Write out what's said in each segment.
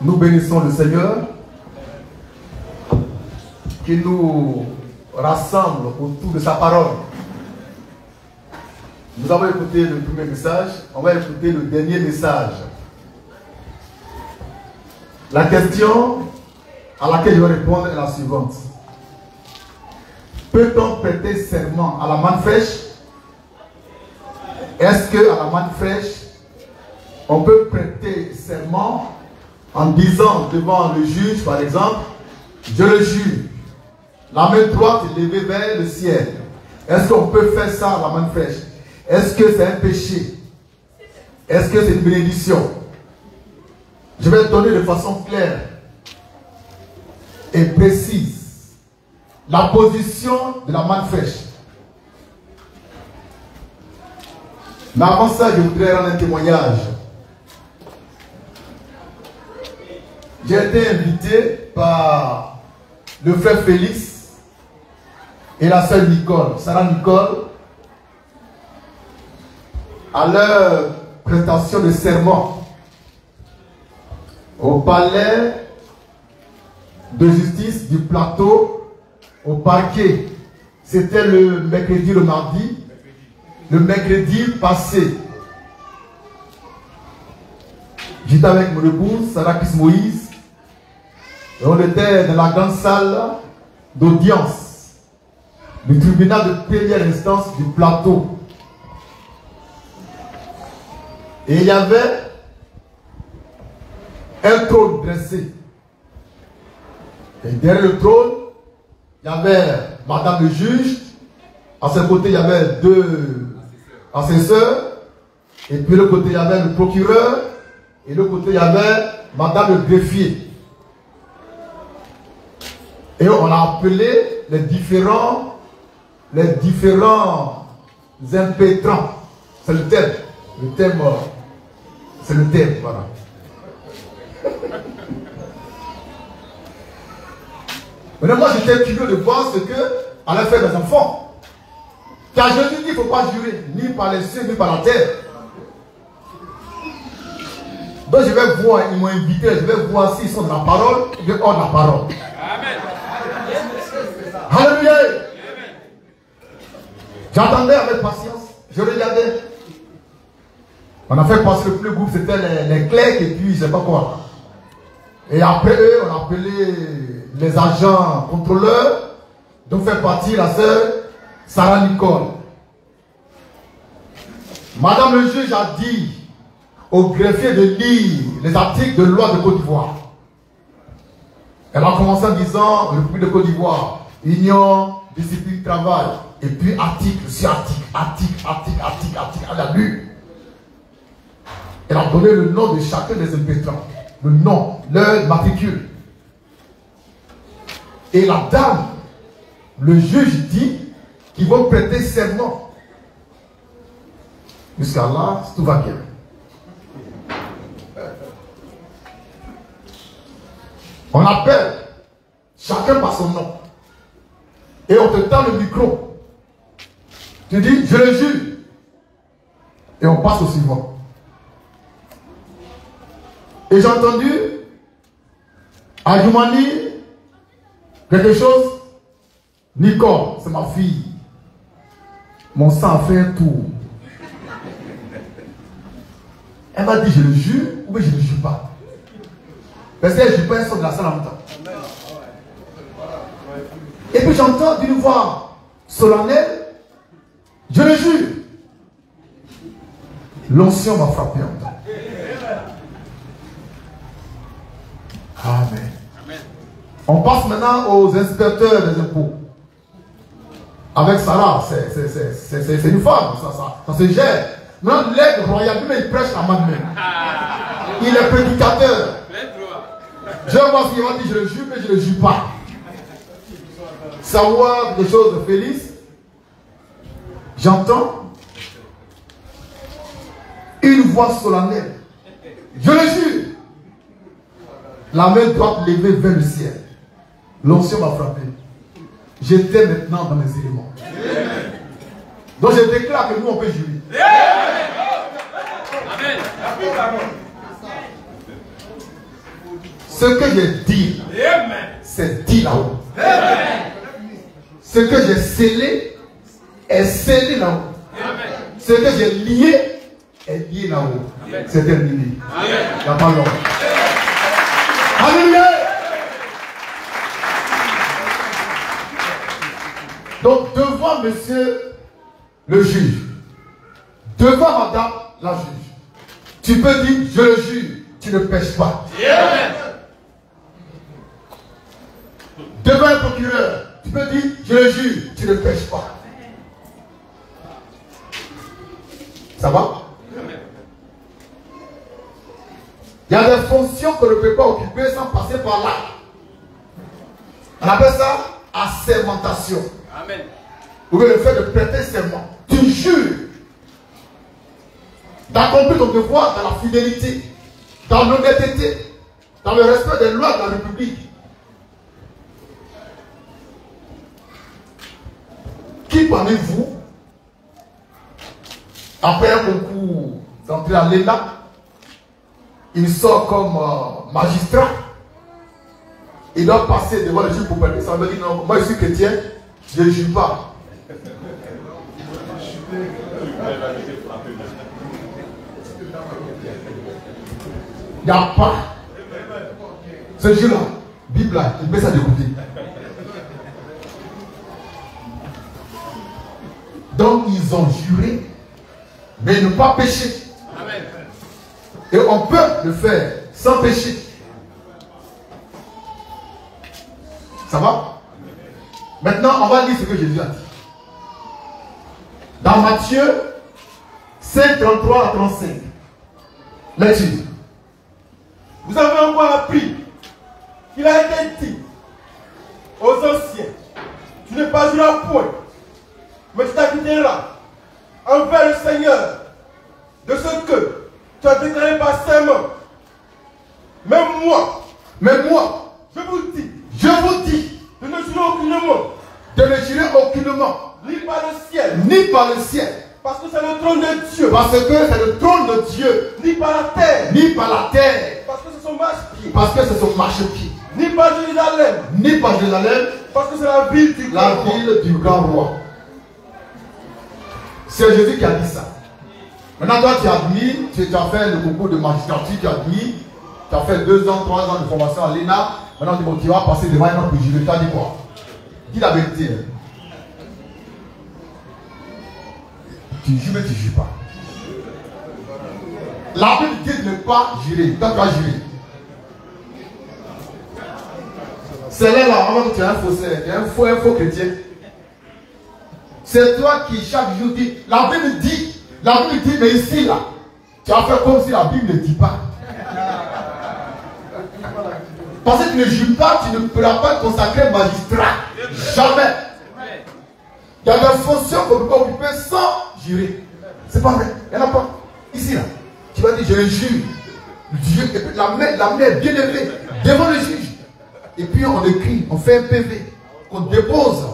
Nous bénissons le Seigneur qui nous rassemble autour de sa parole. Nous avons écouté le premier message, on va écouter le dernier message. La question à laquelle je vais répondre est la suivante. Peut-on prêter serment à la manne fraîche? Est-ce qu'à la manne fraîche, on peut prêter serment en disant devant le juge, par exemple, je le jure, la main droite est levée vers le ciel. Est-ce qu'on peut faire ça à la manne fraîche? Est-ce que c'est un péché? Est-ce que c'est une bénédiction? Je vais donner de façon claire et précise la position de la manne fraîche. Mais avant ça, je voudrais rendre un témoignage. J'ai été invité par le frère Félix et la sœur Nicole, Sarah Nicole, à leur prestation de serment au palais de justice du plateau, au parquet. C'était le mercredi, le mardi, le mercredi passé. J'étais avec mon épouse, Sarah Chris Moïse, et on était dans la grande salle d'audience du tribunal de première instance du plateau. Et il y avait un trône dressé. Et derrière le trône, il y avait madame le juge. À ce côté, il y avait deux assesseurs. Et puis de l'autre côté, il y avait le procureur. Et de l'autre côté, il y avait madame le greffier. Et on a appelé les différents impétrants. C'est le thème. Le thème, c'est le thème, voilà. Maintenant, moi, j'étais curieux de voir ce qu'allaient faire les enfants. Car Jésus dit qu'il ne faut pas jurer, ni par les cieux, ni par la terre. Donc, je vais voir, ils m'ont invité, je vais voir s'ils sont dans la parole ou bien hors de la parole. Amen. Alléluia. J'attendais avec patience, je regardais. On a fait passer le plus groupe, c'était les clercs et puis je ne sais pas quoi. Et après eux, on a appelé les agents contrôleurs, dont fait partie la sœur Sarah Nicole. Madame le juge a dit au greffier de lire les articles de loi de Côte d'Ivoire. Elle a commencé en disant République de Côte d'Ivoire, union, discipline, travail, et puis article sur article, elle a lu. Elle a donné le nom de chacun des impétrants, le nom, leur matricule. Et la dame, le juge dit qu'ils vont prêter serment. Jusqu'à là, tout va bien. On appelle chacun par son nom. Et on te tend le micro. Tu dis, je le jure. Et on passe au suivant. Et j'ai entendu à Youmani quelque chose. Nicole, c'est ma fille. Mon sang a fait un tour. Elle m'a dit, je le jure ou bien je ne le jure pas. Parce qu'elle ne jure pas, elle sort de la salle en même temps. Et puis j'entends d'une voix solennelle, je le jure. L'onction m'a frappé en même temps. Amen. On passe maintenant aux inspecteurs des impôts. Avec Sarah, c'est une femme, ça se gère. Maintenant, l'aide royale, mais il prêche la main même. Il est prédicateur. Je vois ce qu'il va dire, je le jure, mais je ne le jure pas. Savoir des choses de Félix, j'entends une voix solennelle. Je le jure. La main droite levée vers le ciel. L'onction m'a frappé. J'étais maintenant dans mes éléments. Donc je déclare que nous on peut jurer. Amen. Ce que j'ai dit, c'est dit là-haut. Ce que j'ai scellé est scellé là-haut. Ce que j'ai lié est lié là-haut. C'est terminé. La parole. Alléluia. Donc devant monsieur le juge, devant madame la juge, tu peux dire je le jure, tu ne pêches pas. Devant un procureur, tu peux dire je le jure, tu ne pêches pas. Ça va? Il y a des fonctions qu'on ne peut pas occuper sans passer par là. On appelle ça assermentation. Amen. Ou bien le fait de prêter serment. Tu jures d'accomplir ton devoir dans la fidélité, dans l'honnêteté, dans le respect des lois de la République. Qui parmi vous, après un concours d'entrée à l'ENA, il sort comme magistrat, il doit passer devant le juge pour prêter. Ça veut dire non, moi je suis chrétien, je ne jure pas. Il n'y a pas. Ce jour-là, Bible là, il met ça de côté. Donc ils ont juré, mais ne pas pécher. Amen. Et on peut le faire sans pécher. Ça va? Maintenant, on va lire ce que Jésus a dit. Dans Matthieu 5, 33 à 35. Lecture. Vous avez encore appris qu'il a été dit aux anciens, tu ne pas jureras point, mais tu t'acquitteras envers le Seigneur de ce que tu as déclaré par serment. Même moi, je vous dis, de ne jurer aucunement, ni par le ciel, parce que c'est le trône de Dieu, ni par la terre, parce que c'est son marchepied, ni par Jérusalem, parce que c'est la ville du grand roi. C'est Jésus qui a dit ça. Maintenant, toi, tu as admis, tu as fait le concours de magistrature, tu as admis, tu as fait 2 ans, 3 ans de formation à l'ENA. Maintenant, tu vas passer devant un autre juge. Tu as dit quoi? Dis la vérité. Tu jures, mais tu ne jures pas. La Bible dit de ne pas jurer. Toi, tu vas jurer. C'est là, avant que tu es un faussaire, tu es un faux chrétien. C'est toi qui chaque jour dit, la Bible dit, mais ici là, tu vas faire comme si la Bible ne dit pas. Parce que tu ne jures pas, tu ne pourras pas te consacrer magistrat. Jamais. Il y a des fonctions qu'on ne peut pas occuper sans jurer. C'est pas vrai. Il n'y en a pas. Ici là, tu vas dire, je le jure. Et puis la main est bien élevée devant le juge. Et puis on écrit, on fait un PV qu'on dépose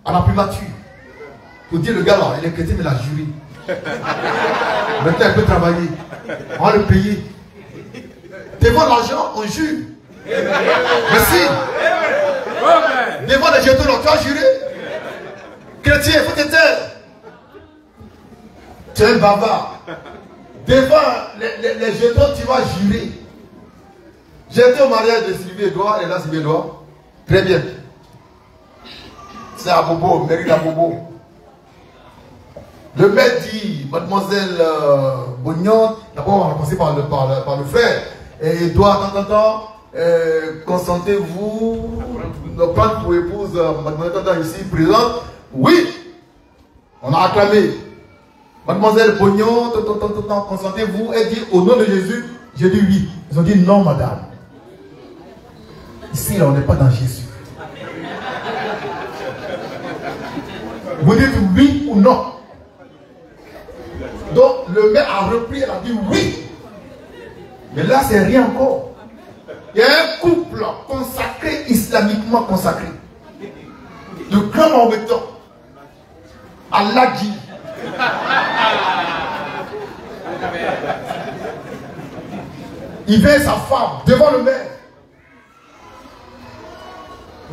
à la primature. Pour dire le gars là, il est chrétien mais il a juré. Maintenant il peut travailler. On va le payer. Devant l'argent, on jure. Merci. Devant les jetons, tu as juré. Chrétien, il faut te taire. Tu es un bavard. Devant les jetons, tu vas jurer. J'étais au mariage de Sylvie Edouard et là Sylvie Edouard. Très bien. C'est à Bobo, mairie d'Abobo. Le maître dit, mademoiselle Bognon, d'abord on va passer par le frère. Et Edouard, consentez-vous de prendre pour épouse mademoiselle ici présente? Oui. On a acclamé. Mademoiselle Bognon, consentez-vous? Elle dit au nom de Jésus. J'ai dit oui. Ils ont dit non, madame. Ici, là, on n'est pas dans Jésus. Vous dites oui ou non. Donc, le maire a repris, elle a dit oui. Mais là, c'est rien encore. Il y a un couple consacré, islamiquement consacré. De grand Mahométan. Allah dit. Il veut sa femme devant le maire.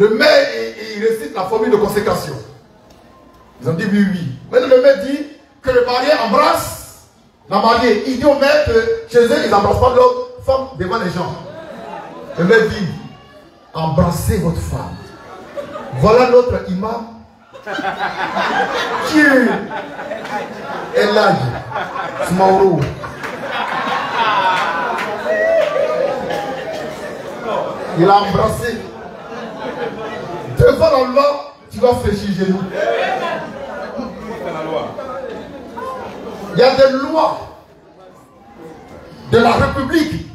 Le maire, il récite la formule de consécration. Ils ont dit oui, oui. Maintenant, le maire dit que le marié embrasse la mariée. Il dit au maire que chez eux, ils n'embrassent pas leur femme devant les gens. Le maire dit, embrassez votre femme. Voilà notre imam qui est là. Smauro. Il a embrassé. Devant la loi, tu vas fléchir genoux. Il y a des lois de la République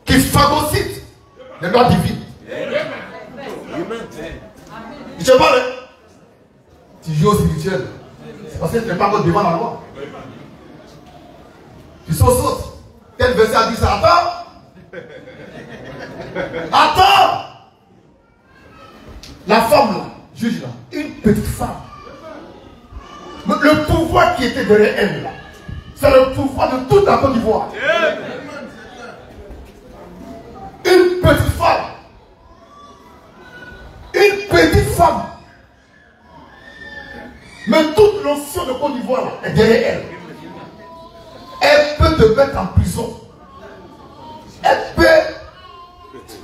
qui phagocytent les lois divines. Je parle. Tu joues au spirituel. C'est parce que tu n'es pas devant la loi. Tu sautes. Quel verset a dit ça? Attends. Attends. La femme là, juge là, une petite femme. Le pouvoir qui était derrière elle là, c'est le pouvoir de toute la Côte d'Ivoire. Une petite femme. Une petite femme. Mais toute notion de Côte d'Ivoire est derrière elle. Elle peut te mettre en prison. Elle peut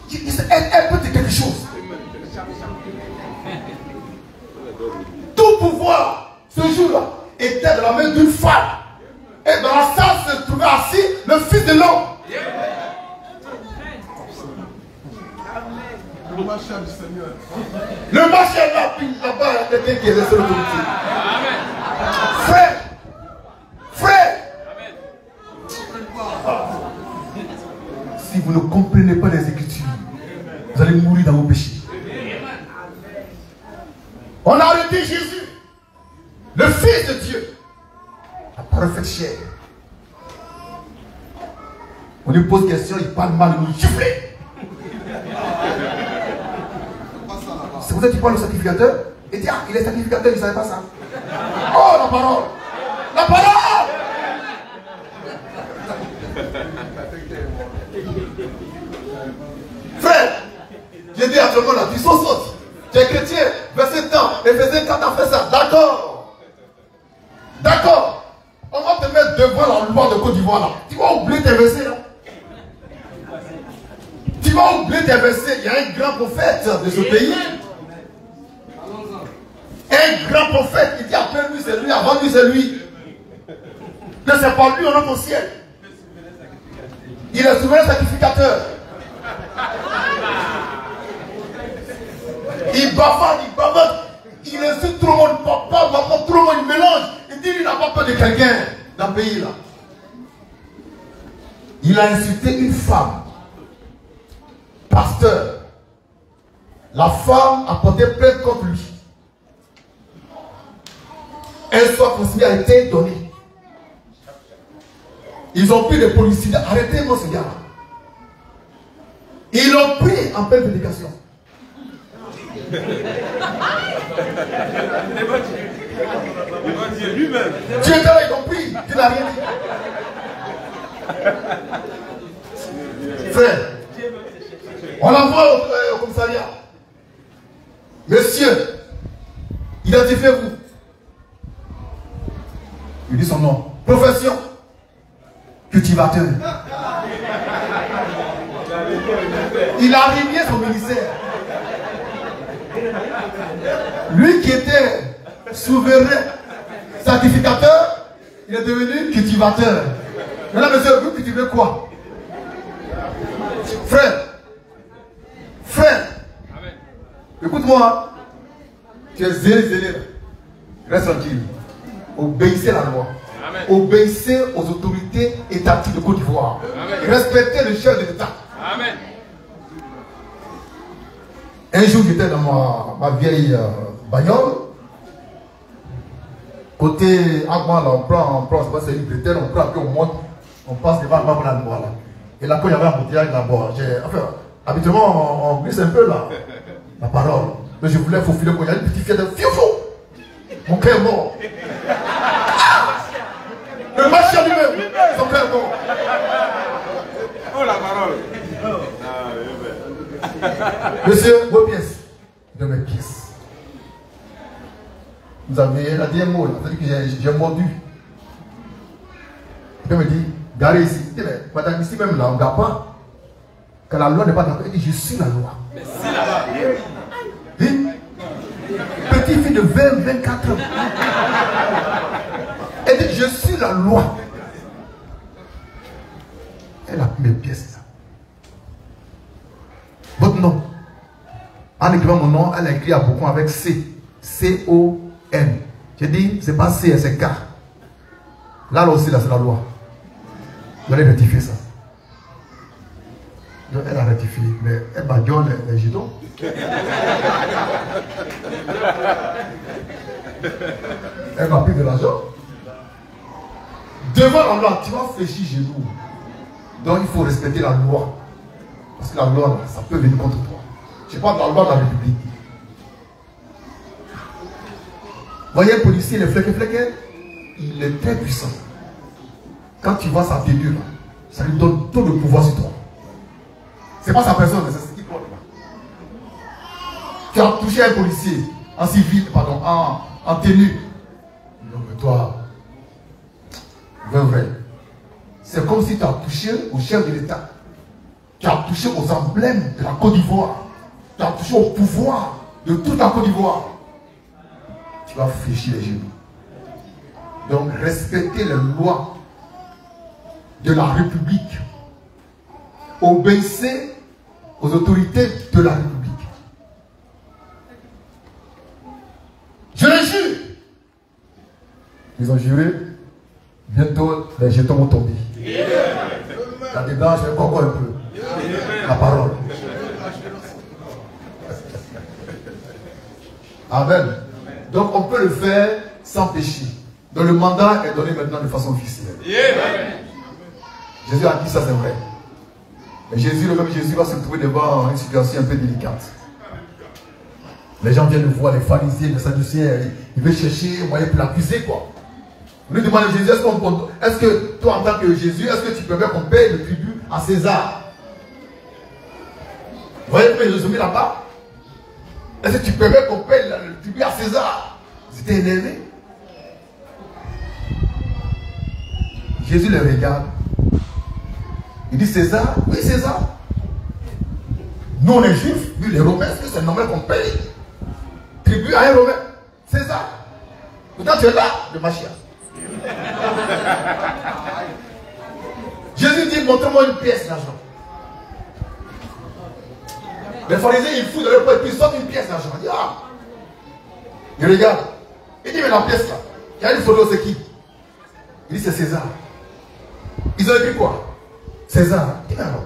te quelque chose. Tout pouvoir, ce jour-là, était dans la main d'une femme. Et dans la salle se trouvait assis le Fils de l'homme. Le marché du Seigneur. Le marché est là, puis là-bas, il y a quelqu'un qui est resté l'autorité. Frère, frère, si vous ne comprenez pas les Écritures, vous allez mourir dans vos péchés. On a arrêté Jésus, le Fils de Dieu, la parole faite chair. On lui pose question, il parle mal, il nous gifle. C'est pour ça qu'il parle au sacrificateur. Il dit, ah, il est sacrificateur, il ne savait pas ça. Oh, la parole! La parole! Frère, j'ai dit à tout le monde là, tu sautes. Tu es chrétien, verset temps, Éphésiens 4 a fait ça. D'accord. D'accord. On va te mettre devant la loi de Côte d'Ivoire là. Tu vas oublier tes versets là. Tu vas oublier tes versets. Il y a un grand prophète de ce pays. Un grand prophète. Il dit après lui c'est lui, avant lui c'est lui. Que c'est pas lui, on entre au ciel. Il est souverain sacrificateur. Il bavard, il insulte tout le monde, papa, tout le monde, il mélange. Il dit qu'il n'a pas peur de quelqu'un dans le pays là. Il a insulté une femme, pasteur. La femme a porté plainte contre lui. Un soir consignée a été donnée. Ils ont pris des policiers, arrêtez-moi ce gars-là. Ils l'ont pris en pleine prédication. Tu étais là, ils t'ont pris, tu n'as rien dit. Frère, on l'envoie au commissariat. Monsieur, identifiez-vous. Il dit son nom. Profession. Cultivateur. Il a renié son ministère. Lui qui était souverain, sacrificateur, il est devenu cultivateur. Maintenant, monsieur, vous cultivez quoi? Frère, frère, écoute-moi, tu es zélé. Reste tranquille. Obéissez la loi. Amen. Obéissez aux autorités étatiques de Côte d'Ivoire. Respectez le chef de l'État. Amen. Un jour, j'étais dans ma vieille bagnole. Côté Agma, là, on prend, c'est une bretelle, on prend, puis on monte, on passe devant la là. Et là, quand il y avait un embouteillage là-bas, enfin, habituellement, on glisse un peu là, la parole. Mais je voulais faufiler quand il y a une petite fille de fiou-fiou. Mon cœur est mort. Le marché lui-même, son cœur est mort. Oh la parole. Monsieur, vos pièces. de mes pièces. Vous avez, elle a dit un mot, elle a dit que j'ai mordu. Elle me dit, garez ici. Je dis, mais madame, ici même là, on ne garde pas. Quand la loi n'est pas d'accord, elle dit, je suis la loi. Merci là-bas. Oui? Petite fille de 20, 24 ans. Elle dit, je suis la loi. Elle a pris mes pièces là. Votre nom. En écrivant mon nom, elle a écrit à beaucoup avec C. C-O-N. J'ai dit, c'est pas C, c'est K. Là aussi, là, c'est la loi. Vous allez rectifier ça. Donc, elle a rectifié. Mais elle m'a donné les jetons. Elle m'a pris de l'argent. Devant la loi, tu vas fléchir genoux. Donc, il faut respecter la loi. Parce que la loi, là, ça peut venir contre toi. Je parle de la loi de la République. Voyez, un policier, le fleque, il est très puissant. Quand tu vois sa figure, ça lui donne tout le pouvoir sur toi. Ce n'est pas sa personne, c'est ce qu'il porte. Tu as touché un policier en civil, pardon, en tenue. Donc toi, vrai. C'est comme si tu as touché au chef de l'État. Tu as touché aux emblèmes de la Côte d'Ivoire. Tu as touché au pouvoir de toute la Côte d'Ivoire. Tu vas fléchir les genoux. Donc respectez les lois de la République. Obéissez aux autorités de la République. Je les jure. Ils ont juré. Bientôt, les jetons vont tomber. Là-dedans, je vais encore un peu. La parole. Amen. Donc, on peut le faire sans péché. Donc, le mandat est donné maintenant de façon officielle. Jésus a dit ça, c'est vrai. Mais Jésus, le même Jésus, va se trouver devant une situation un peu délicate. Les gens viennent le voir, les pharisiens, les sadducéens, ils veulent chercher un moyen pour l'accuser, quoi. On lui demande à Jésus, est-ce que toi, en tant que Jésus, est-ce que tu permets qu'on paye le tribut à César? Vous voyez comment il résumé là-bas? Est-ce que tu permets qu'on paye le tribut à César? Ils étaient énervés. Jésus les regarde. Il dit, César? Oui, César. Nous, on est juifs, lui, les Romains, est-ce que c'est normal qu'on paye tribut à un Romain? César. Pourtant, tu es là, le Machia. Jésus dit, montrez-moi une pièce d'argent. Les pharisiens, ils foutent dans leur poche, puis ils sortent une pièce d'argent. Il dit, ah. Il regarde. Il dit, mais la pièce là, il y a une photo, c'est qui? Il dit, c'est César. Ils ont écrit quoi? César. Il dit, mais alors.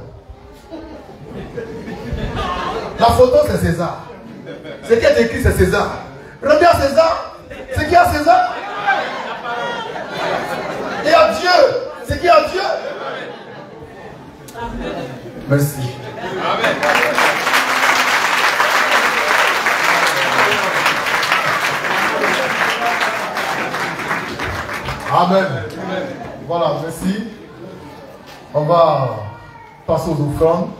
La photo, c'est César. Ce qui est écrit, c'est César. Rendez à César. Ce qui est à César. Et à Dieu. Ce qui est à Dieu. Merci. Amen. Amen. Voilà, merci. On va passer aux offrandes.